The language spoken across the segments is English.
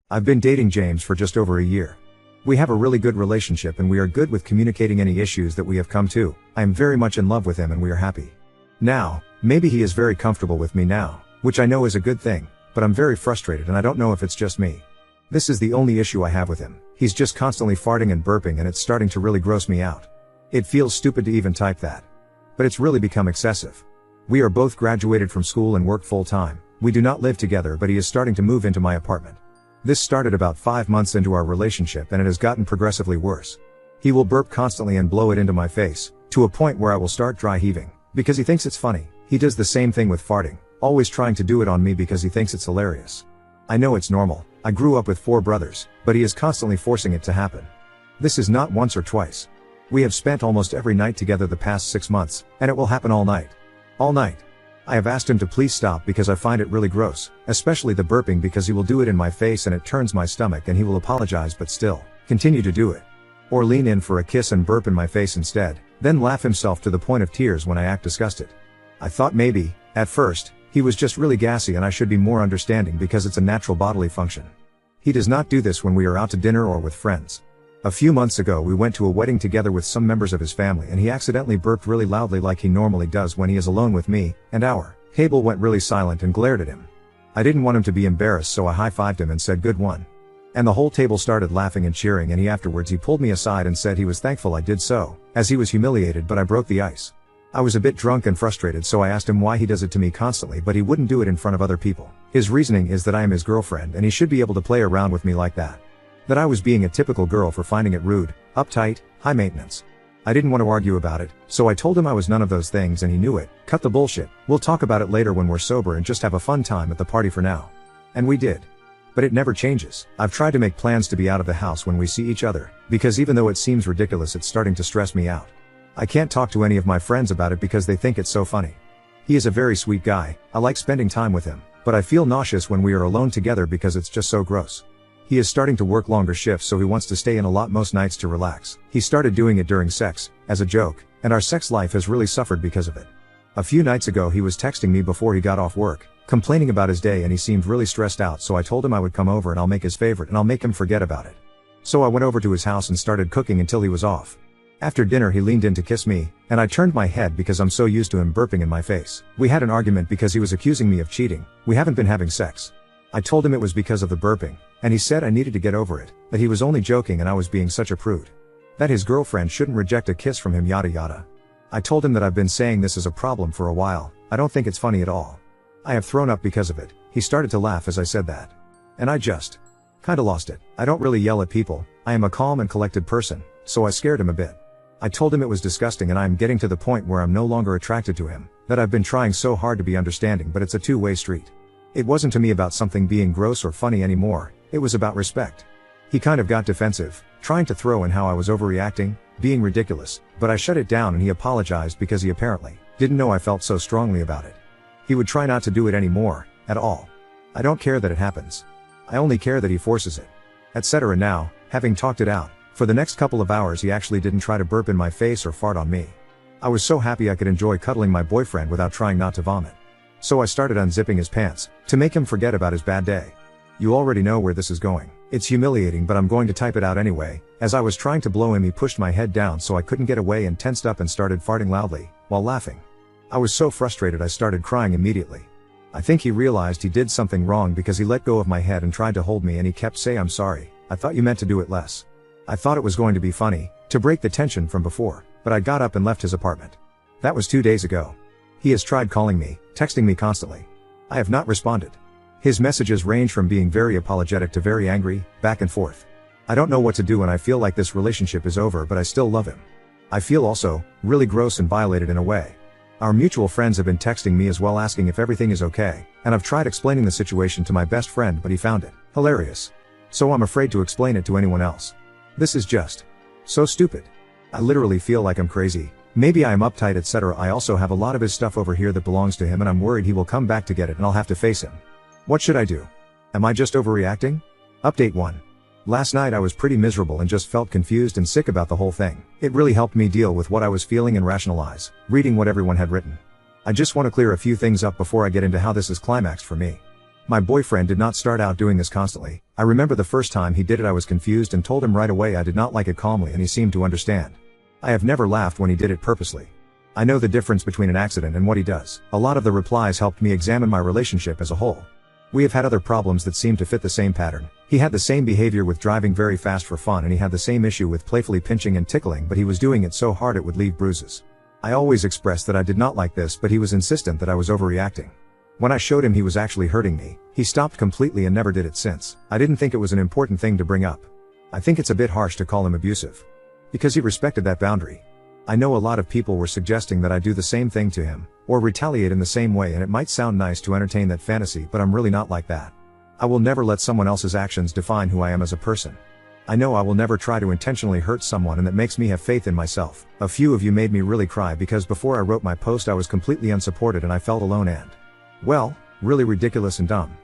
I've been dating James for just over a year. We have a really good relationship and we are good with communicating any issues that we have come to. I am very much in love with him and we are happy. Now, maybe he is very comfortable with me now, which I know is a good thing, but I'm very frustrated and I don't know if it's just me. This is the only issue I have with him. He's just constantly farting and burping and it's starting to really gross me out. It feels stupid to even type that. But it's really become excessive. We are both graduated from school and work full time. We do not live together, but he is starting to move into my apartment. This started about 5 months into our relationship and it has gotten progressively worse. He will burp constantly and blow it into my face, to a point where I will start dry heaving, because he thinks it's funny. He does the same thing with farting, always trying to do it on me because he thinks it's hilarious. I know it's normal, I grew up with 4 brothers, but he is constantly forcing it to happen. This is not once or twice. We have spent almost every night together the past 6 months, and it will happen all night. All night. I have asked him to please stop because I find it really gross, especially the burping because he will do it in my face and it turns my stomach and he will apologize but still continue to do it. Or lean in for a kiss and burp in my face instead, then laugh himself to the point of tears when I act disgusted. I thought maybe, at first, he was just really gassy and I should be more understanding because it's a natural bodily function. He does not do this when we are out to dinner or with friends. A few months ago we went to a wedding together with some members of his family and he accidentally burped really loudly like he normally does when he is alone with me, and our table went really silent and glared at him. I didn't want him to be embarrassed so I high-fived him and said good one. And the whole table started laughing and cheering and afterwards he pulled me aside and said he was thankful I did so, as he was humiliated but I broke the ice. I was a bit drunk and frustrated so I asked him why he does it to me constantly but he wouldn't do it in front of other people. His reasoning is that I am his girlfriend and he should be able to play around with me like that. That I was being a typical girl for finding it rude, uptight, high maintenance. I didn't want to argue about it, so I told him I was none of those things and he knew it. Cut the bullshit, we'll talk about it later when we're sober and just have a fun time at the party for now. And we did. But it never changes. I've tried to make plans to be out of the house when we see each other, because even though it seems ridiculous it's starting to stress me out. I can't talk to any of my friends about it because they think it's so funny. He is a very sweet guy, I like spending time with him, but I feel nauseous when we are alone together because it's just so gross. He is starting to work longer shifts so he wants to stay in a lot most nights to relax. He started doing it during sex, as a joke, and our sex life has really suffered because of it. A few nights ago he was texting me before he got off work, complaining about his day and he seemed really stressed out so I told him I would come over and I'll make his favorite and I'll make him forget about it. So I went over to his house and started cooking until he was off. After dinner he leaned in to kiss me, and I turned my head because I'm so used to him burping in my face. We had an argument because he was accusing me of cheating. We haven't been having sex. I told him it was because of the burping, and he said I needed to get over it, that he was only joking and I was being such a prude. That his girlfriend shouldn't reject a kiss from him yada yada. I told him that I've been saying this as a problem for a while, I don't think it's funny at all. I have thrown up because of it. He started to laugh as I said that. And I just kinda lost it. I don't really yell at people, I am a calm and collected person, so I scared him a bit. I told him it was disgusting and I am getting to the point where I'm no longer attracted to him, that I've been trying so hard to be understanding but it's a two-way street. It wasn't to me about something being gross or funny anymore, it was about respect. He kind of got defensive, trying to throw in how I was overreacting, being ridiculous, but I shut it down and he apologized because he apparently didn't know I felt so strongly about it. He would try not to do it anymore, at all. I don't care that it happens. I only care that he forces it. Etc. Now, having talked it out, for the next couple of hours he actually didn't try to burp in my face or fart on me. I was so happy I could enjoy cuddling my boyfriend without trying not to vomit. So I started unzipping his pants, to make him forget about his bad day. You already know where this is going. It's humiliating but I'm going to type it out anyway. As I was trying to blow him he pushed my head down so I couldn't get away and tensed up and started farting loudly, while laughing. I was so frustrated I started crying immediately. I think he realized he did something wrong because he let go of my head and tried to hold me and he kept saying I'm sorry, I thought you meant to do it less. I thought it was going to be funny, to break the tension from before, but I got up and left his apartment. That was 2 days ago. He has tried calling me, texting me constantly. I have not responded. His messages range from being very apologetic to very angry, back and forth. I don't know what to do and I feel like this relationship is over but I still love him. I feel also, really gross and violated in a way. Our mutual friends have been texting me as well asking if everything is okay, and I've tried explaining the situation to my best friend but he found it hilarious. So I'm afraid to explain it to anyone else. This is just so stupid. I literally feel like I'm crazy. Maybe I am uptight etc. I also have a lot of his stuff over here that belongs to him and I'm worried he will come back to get it and I'll have to face him. What should I do? Am I just overreacting? Update 1. Last night I was pretty miserable and just felt confused and sick about the whole thing. It really helped me deal with what I was feeling and rationalize, reading what everyone had written. I just want to clear a few things up before I get into how this is climaxed for me. My boyfriend did not start out doing this constantly. I remember the first time he did it I was confused and told him right away I did not like it calmly and he seemed to understand. I have never laughed when he did it purposely. I know the difference between an accident and what he does. A lot of the replies helped me examine my relationship as a whole. We have had other problems that seem to fit the same pattern. He had the same behavior with driving very fast for fun and he had the same issue with playfully pinching and tickling, but he was doing it so hard it would leave bruises. I always expressed that I did not like this, but he was insistent that I was overreacting. When I showed him he was actually hurting me, he stopped completely and never did it since. I didn't think it was an important thing to bring up. I think it's a bit harsh to call him abusive. Because he respected that boundary. I know a lot of people were suggesting that I do the same thing to him, or retaliate in the same way, and it might sound nice to entertain that fantasy, but I'm really not like that. I will never let someone else's actions define who I am as a person. I know I will never try to intentionally hurt someone, and that makes me have faith in myself. A few of you made me really cry because before I wrote my post I was completely unsupported and I felt alone and, well, really ridiculous and dumb.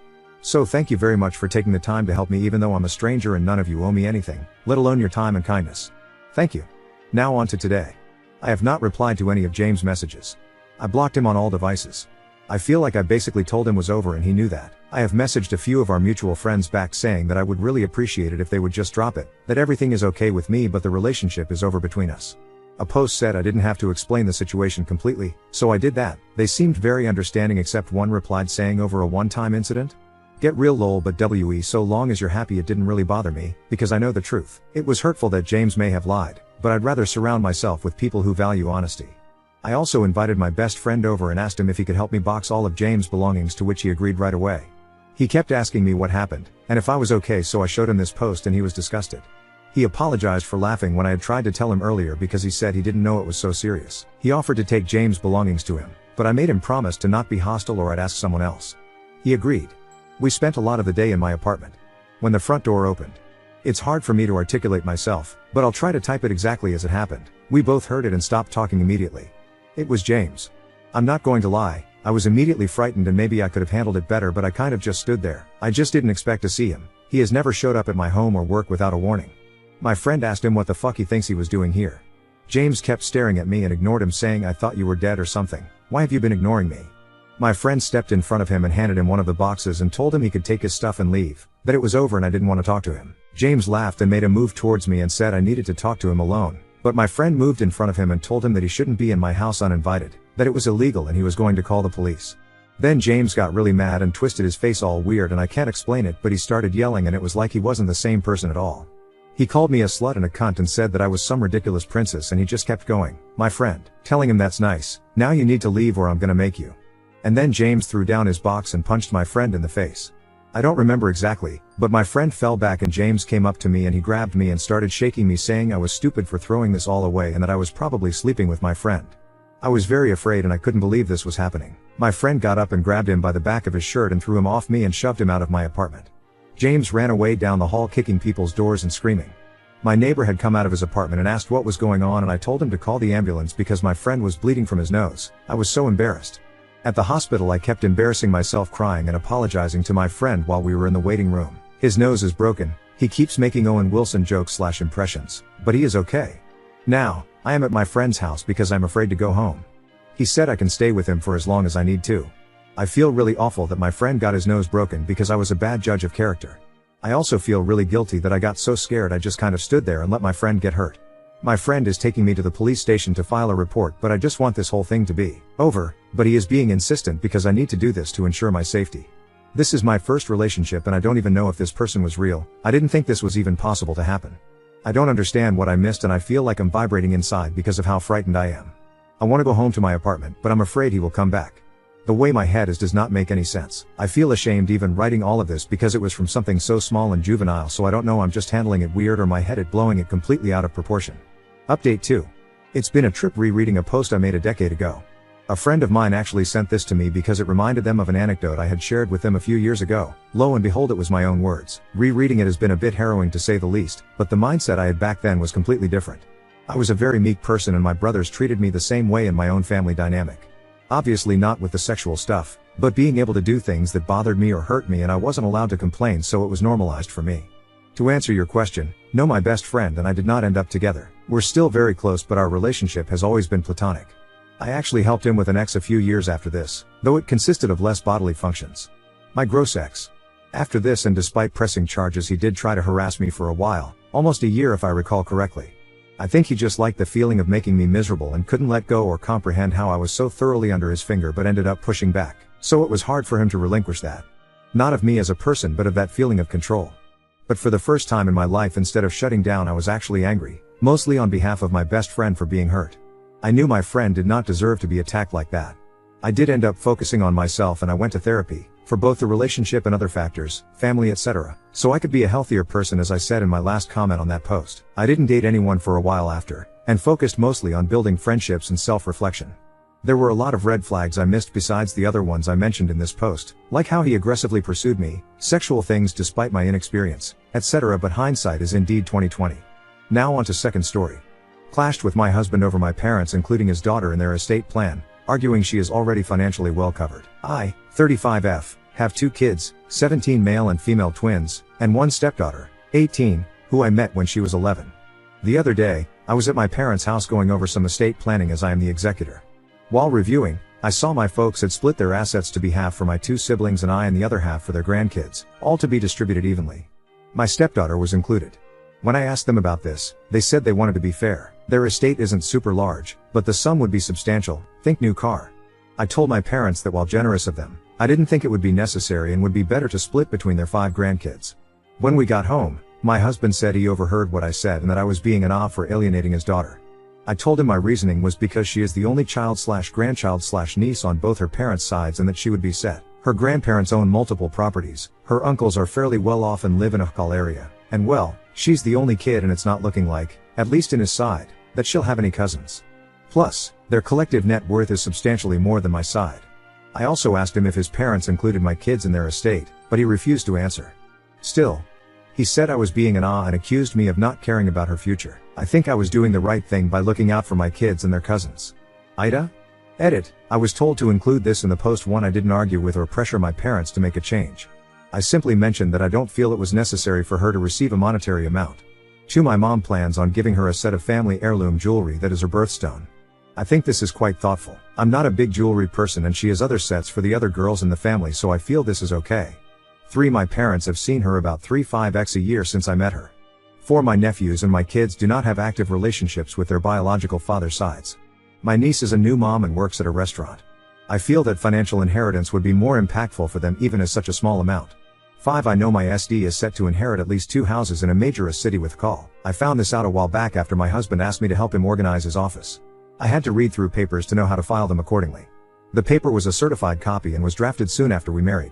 So thank you very much for taking the time to help me even though I'm a stranger and none of you owe me anything, let alone your time and kindness. Thank you. Now on to today. I have not replied to any of James' messages. I blocked him on all devices. I feel like I basically told him it was over and he knew that. I have messaged a few of our mutual friends back saying that I would really appreciate it if they would just drop it, that everything is okay with me but the relationship is over between us. A post said I didn't have to explain the situation completely, so I did that. They seemed very understanding except one replied saying over a one-time incident? Get real lol, but we so long as you're happy it didn't really bother me, because I know the truth. It was hurtful that James may have lied, but I'd rather surround myself with people who value honesty. I also invited my best friend over and asked him if he could help me box all of James' belongings, to which he agreed right away. He kept asking me what happened, and if I was okay, so I showed him this post and he was disgusted. He apologized for laughing when I had tried to tell him earlier because he said he didn't know it was so serious. He offered to take James' belongings to him, but I made him promise to not be hostile or I'd ask someone else. He agreed. We spent a lot of the day in my apartment. When the front door opened. It's hard for me to articulate myself, but I'll try to type it exactly as it happened. We both heard it and stopped talking immediately. It was James. I'm not going to lie, I was immediately frightened and maybe I could have handled it better, but I kind of just stood there. I just didn't expect to see him. He has never showed up at my home or work without a warning. My friend asked him what the fuck he thinks he was doing here. James kept staring at me and ignored him, saying I thought you were dead or something. Why have you been ignoring me? My friend stepped in front of him and handed him one of the boxes and told him he could take his stuff and leave, that it was over and I didn't want to talk to him. James laughed and made a move towards me and said I needed to talk to him alone, but my friend moved in front of him and told him that he shouldn't be in my house uninvited, that it was illegal and he was going to call the police. Then James got really mad and twisted his face all weird and I can't explain it, but he started yelling and it was like he wasn't the same person at all. He called me a slut and a cunt and said that I was some ridiculous princess and he just kept going. My friend, telling him that's nice, now you need to leave or I'm gonna make you. And then James threw down his box and punched my friend in the face. I don't remember exactly, but my friend fell back and James came up to me and he grabbed me and started shaking me, saying I was stupid for throwing this all away and that I was probably sleeping with my friend. I was very afraid and I couldn't believe this was happening. My friend got up and grabbed him by the back of his shirt and threw him off me and shoved him out of my apartment. James ran away down the hall kicking people's doors and screaming. My neighbor had come out of his apartment and asked what was going on and I told him to call the ambulance because my friend was bleeding from his nose. I was so embarrassed. At the hospital I kept embarrassing myself, crying and apologizing to my friend while we were in the waiting room. His nose is broken, he keeps making Owen Wilson jokes / impressions, but he is okay. Now, I am at my friend's house because I'm afraid to go home. He said I can stay with him for as long as I need to. I feel really awful that my friend got his nose broken because I was a bad judge of character. I also feel really guilty that I got so scared I just kind of stood there and let my friend get hurt. My friend is taking me to the police station to file a report, but I just want this whole thing to be over, but he is being insistent because I need to do this to ensure my safety. This is my first relationship and I don't even know if this person was real. I didn't think this was even possible to happen. I don't understand what I missed and I feel like I'm vibrating inside because of how frightened I am. I want to go home to my apartment, but I'm afraid he will come back. The way my head is does not make any sense. I feel ashamed even writing all of this because it was from something so small and juvenile, so I don't know, I'm just handling it weird or my head is blowing it completely out of proportion. Update 2. It's been a trip rereading a post I made a decade ago. A friend of mine actually sent this to me because it reminded them of an anecdote I had shared with them a few years ago. Lo and behold, it was my own words. Rereading it has been a bit harrowing to say the least, but the mindset I had back then was completely different. I was a very meek person and my brothers treated me the same way in my own family dynamic. Obviously not with the sexual stuff, but being able to do things that bothered me or hurt me and I wasn't allowed to complain, so it was normalized for me. To answer your question, no, my best friend and I did not end up together. We're still very close, but our relationship has always been platonic. I actually helped him with an ex a few years after this, though it consisted of less bodily functions. My gross ex. After this, and despite pressing charges, he did try to harass me for a while, almost a year if I recall correctly. I think he just liked the feeling of making me miserable and couldn't let go or comprehend how I was so thoroughly under his finger, but ended up pushing back, so it was hard for him to relinquish that. Not of me as a person, but of that feeling of control. But for the first time in my life, instead of shutting down, I was actually angry, mostly on behalf of my best friend for being hurt. I knew my friend did not deserve to be attacked like that. I did end up focusing on myself, and I went to therapy, for both the relationship and other factors, family, etc., so I could be a healthier person. As I said in my last comment on that post, I didn't date anyone for a while after, and focused mostly on building friendships and self-reflection. There were a lot of red flags I missed besides the other ones I mentioned in this post, like how he aggressively pursued me, sexual things despite my inexperience, etc., but hindsight is indeed 2020. Now on to second story. Clashed with my husband over my parents, including his daughter, and their estate plan, arguing she is already financially well covered. I, 35F, have 2 kids, 17 male and female twins, and 1 stepdaughter, 18, who I met when she was 11. The other day, I was at my parents' house going over some estate planning as I am the executor. While reviewing, I saw my folks had split their assets to be half for my 2 siblings and I, and the other half for their grandkids, all to be distributed evenly. My stepdaughter was included. When I asked them about this, they said they wanted to be fair. Their estate isn't super large, but the sum would be substantial, think new car. I told my parents that while generous of them, I didn't think it would be necessary and would be better to split between their 5 grandkids. When we got home, my husband said he overheard what I said and that I was being an off for alienating his daughter. I told him my reasoning was because she is the only child/grandchild/niece on both her parents' sides, and that she would be set. Her grandparents own multiple properties, her uncles are fairly well off and live in a Hkal area, and well, she's the only kid and it's not looking like, at least in his side, that she'll have any cousins. Plus, their collective net worth is substantially more than my side. I also asked him if his parents included my kids in their estate, but he refused to answer. Still, he said I was being an and accused me of not caring about her future. I think I was doing the right thing by looking out for my kids and their cousins. Ida? Edit, I was told to include this in the post. 1. I didn't argue with or pressure my parents to make a change. I simply mentioned that I don't feel it was necessary for her to receive a monetary amount. 2. My mom plans on giving her a set of family heirloom jewelry that is her birthstone. I think this is quite thoughtful. I'm not a big jewelry person and she has other sets for the other girls in the family, so I feel this is okay. 3. My parents have seen her about 3-5x a year since I met her. 4. My nephews and my kids do not have active relationships with their biological father sides. My niece is a new mom and works at a restaurant. I feel that financial inheritance would be more impactful for them even as such a small amount. 5. I know my SD is set to inherit at least 2 houses in a major city with Hkal. I found this out a while back after my husband asked me to help him organize his office. I had to read through papers to know how to file them accordingly. The paper was a certified copy and was drafted soon after we married.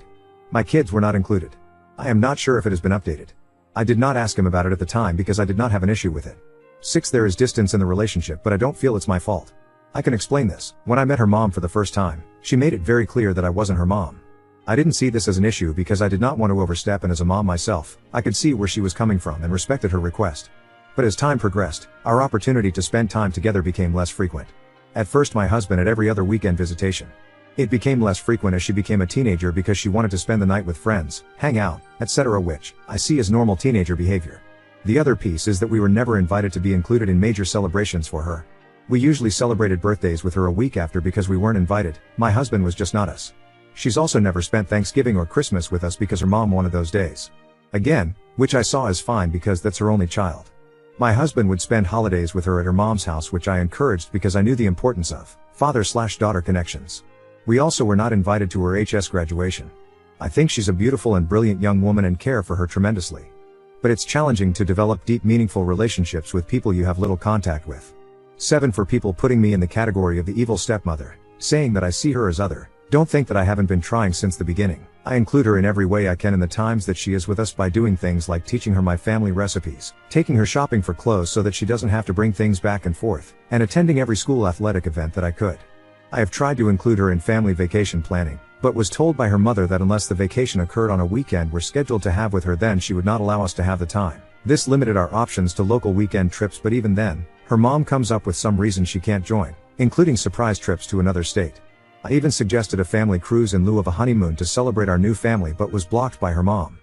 My kids were not included. I am not sure if it has been updated. I did not ask him about it at the time because I did not have an issue with it. 6. There is distance in the relationship, but I don't feel it's my fault. I can explain this. When I met her mom for the first time, she made it very clear that I wasn't her mom. I didn't see this as an issue because I did not want to overstep, and as a mom myself, I could see where she was coming from and respected her request. But as time progressed, our opportunity to spend time together became less frequent. At first my husband had every other weekend visitation. It became less frequent as she became a teenager because she wanted to spend the night with friends, hang out, etc., which I see as normal teenager behavior. The other piece is that we were never invited to be included in major celebrations for her. We usually celebrated birthdays with her a week after because we weren't invited. My husband was just not us. She's also never spent Thanksgiving or Christmas with us because her mom wanted those days. Again, which I saw as fine because that's her only child. My husband would spend holidays with her at her mom's house, which I encouraged because I knew the importance of father/daughter connections. We also were not invited to her HS graduation. I think she's a beautiful and brilliant young woman and care for her tremendously. But it's challenging to develop deep, meaningful relationships with people you have little contact with. 7. For people putting me in the category of the evil stepmother, saying that I see her as other, don't think that I haven't been trying since the beginning. I include her in every way I can in the times that she is with us by doing things like teaching her my family recipes, taking her shopping for clothes so that she doesn't have to bring things back and forth, and attending every school athletic event that I could. I have tried to include her in family vacation planning, but was told by her mother that unless the vacation occurred on a weekend we're scheduled to have with her, then she would not allow us to have the time. This limited our options to local weekend trips, but even then, her mom comes up with some reason she can't join, including surprise trips to another state. I even suggested a family cruise in lieu of a honeymoon to celebrate our new family, but was blocked by her mom.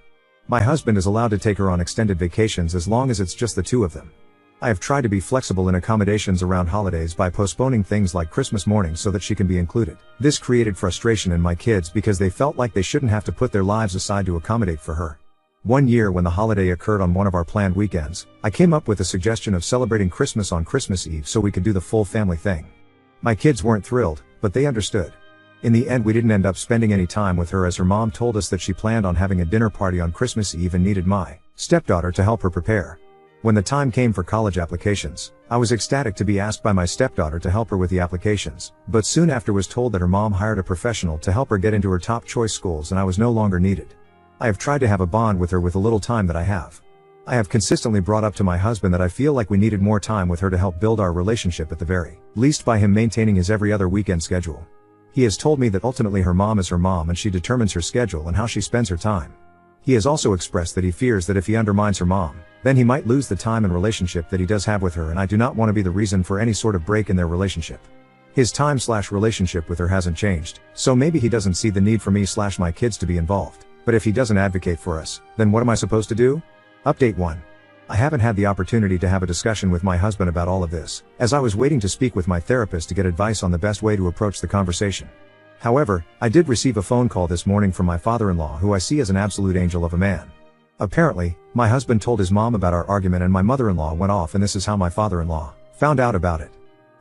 My husband is allowed to take her on extended vacations as long as it's just the 2 of them. I have tried to be flexible in accommodations around holidays by postponing things like Christmas morning so that she can be included. This created frustration in my kids because they felt like they shouldn't have to put their lives aside to accommodate for her. One year when the holiday occurred on one of our planned weekends, I came up with a suggestion of celebrating Christmas on Christmas Eve so we could do the full family thing. My kids weren't thrilled, but they understood. In the end, we didn't end up spending any time with her as her mom told us that she planned on having a dinner party on Christmas Eve and needed my stepdaughter to help her prepare. When the time came for college applications, I was ecstatic to be asked by my stepdaughter to help her with the applications, but soon after was told that her mom hired a professional to help her get into her top choice schools and I was no longer needed. I have tried to have a bond with her with the little time that I have. I have consistently brought up to my husband that I feel like we needed more time with her to help build our relationship at the very least by him maintaining his every other weekend schedule. He has told me that ultimately her mom is her mom and she determines her schedule and how she spends her time. He has also expressed that he fears that if he undermines her mom, then he might lose the time and relationship that he does have with her, and I do not want to be the reason for any sort of break in their relationship. His time/relationship with her hasn't changed, so maybe he doesn't see the need for me/my kids to be involved. But if he doesn't advocate for us, then what am I supposed to do? Update 1. I haven't had the opportunity to have a discussion with my husband about all of this, as I was waiting to speak with my therapist to get advice on the best way to approach the conversation. However, I did receive a phone call this morning from my father-in-law, who I see as an absolute angel of a man. Apparently, my husband told his mom about our argument and my mother-in-law went off, and this is how my father-in-law found out about it.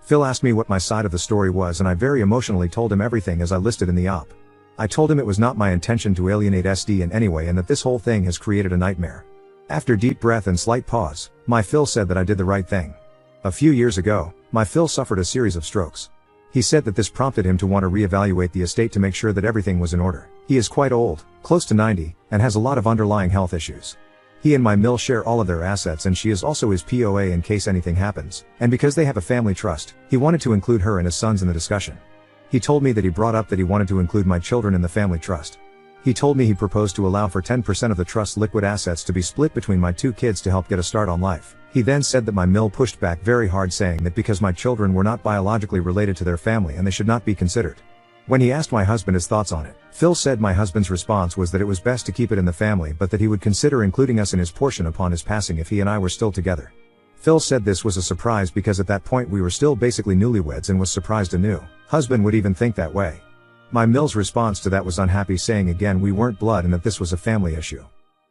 Phil asked me what my side of the story was and I very emotionally told him everything as I listed in the op. I told him it was not my intention to alienate SD in any way and that this whole thing has created a nightmare. After deep breath and slight pause, my Phil said that I did the right thing. A few years ago, my Phil suffered a series of strokes. He said that this prompted him to want to reevaluate the estate to make sure that everything was in order. He is quite old, close to 90, and has a lot of underlying health issues. He and my mill share all of their assets and she is also his POA in case anything happens, and because they have a family trust, he wanted to include her and his sons in the discussion. He told me that he brought up that he wanted to include my children in the family trust. He told me he proposed to allow for 10% of the trust's liquid assets to be split between my two kids to help get a start on life. He then said that my mill pushed back very hard, saying that because my children were not biologically related to their family and they should not be considered. When he asked my husband his thoughts on it, Phil said my husband's response was that it was best to keep it in the family but that he would consider including us in his portion upon his passing if he and I were still together. Phil said this was a surprise because at that point we were still basically newlyweds and was surprised a new husband would even think that way. My mill's response to that was unhappy, saying again we weren't blood and that this was a family issue.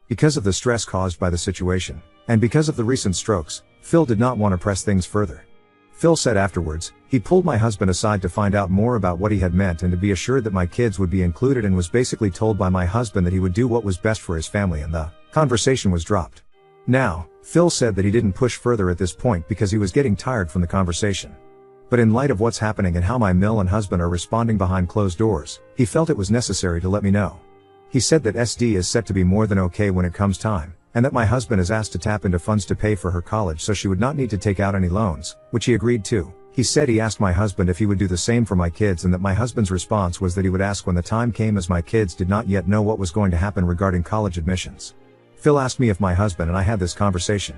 Because of the stress caused by the situation, and because of the recent strokes, Phil did not want to press things further. Phil said afterwards, he pulled my husband aside to find out more about what he had meant and to be assured that my kids would be included, and was basically told by my husband that he would do what was best for his family, and the conversation was dropped. Now, Phil said that he didn't push further at this point because he was getting tired from the conversation. But in light of what's happening and how my mill and husband are responding behind closed doors, he felt it was necessary to let me know. He said that SD is set to be more than okay when it comes time, and that my husband is asked to tap into funds to pay for her college so she would not need to take out any loans, which he agreed to. He said he asked my husband if he would do the same for my kids, and that my husband's response was that he would ask when the time came, as my kids did not yet know what was going to happen regarding college admissions. Phil asked me if my husband and I had this conversation.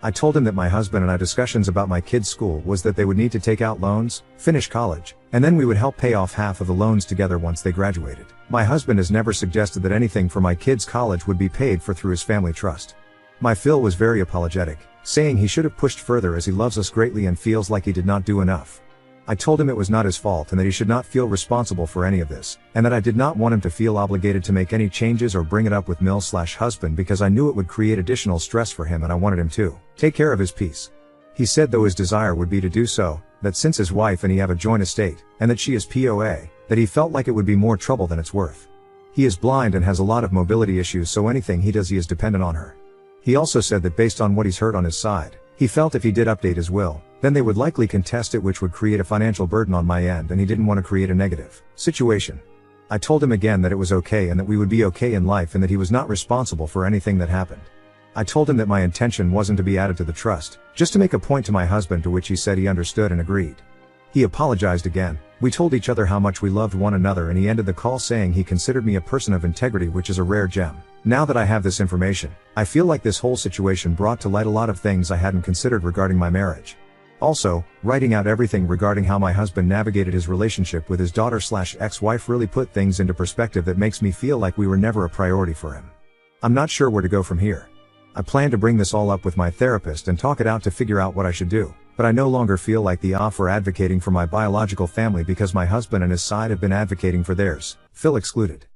I told him that my husband and I discussions about my kids' school was that they would need to take out loans, finish college, and then we would help pay off half of the loans together once they graduated. My husband has never suggested that anything for my kids' college would be paid for through his family trust. My Phil was very apologetic, saying he should have pushed further as he loves us greatly and feels like he did not do enough. I told him it was not his fault and that he should not feel responsible for any of this, and that I did not want him to feel obligated to make any changes or bring it up with mill/husband because I knew it would create additional stress for him and I wanted him to take care of his peace. He said though his desire would be to do so, that since his wife and he have a joint estate, and that she is POA, that he felt like it would be more trouble than it's worth. He is blind and has a lot of mobility issues, so anything he does he is dependent on her. He also said that based on what he's heard on his side, he felt if he did update his will, then they would likely contest it, which would create a financial burden on my end, and he didn't want to create a negative situation. I told him again that it was okay and that we would be okay in life and that he was not responsible for anything that happened. I told him that my intention wasn't to be added to the trust, just to make a point to my husband, to which he said he understood and agreed. He apologized again, we told each other how much we loved one another, and he ended the call saying he considered me a person of integrity, which is a rare gem. Now that I have this information, I feel like this whole situation brought to light a lot of things I hadn't considered regarding my marriage. Also, writing out everything regarding how my husband navigated his relationship with his daughter/ex-wife really put things into perspective that makes me feel like we were never a priority for him. I'm not sure where to go from here. I plan to bring this all up with my therapist and talk it out to figure out what I should do, but I no longer feel like the off for advocating for my biological family because my husband and his side have been advocating for theirs. Phil excluded.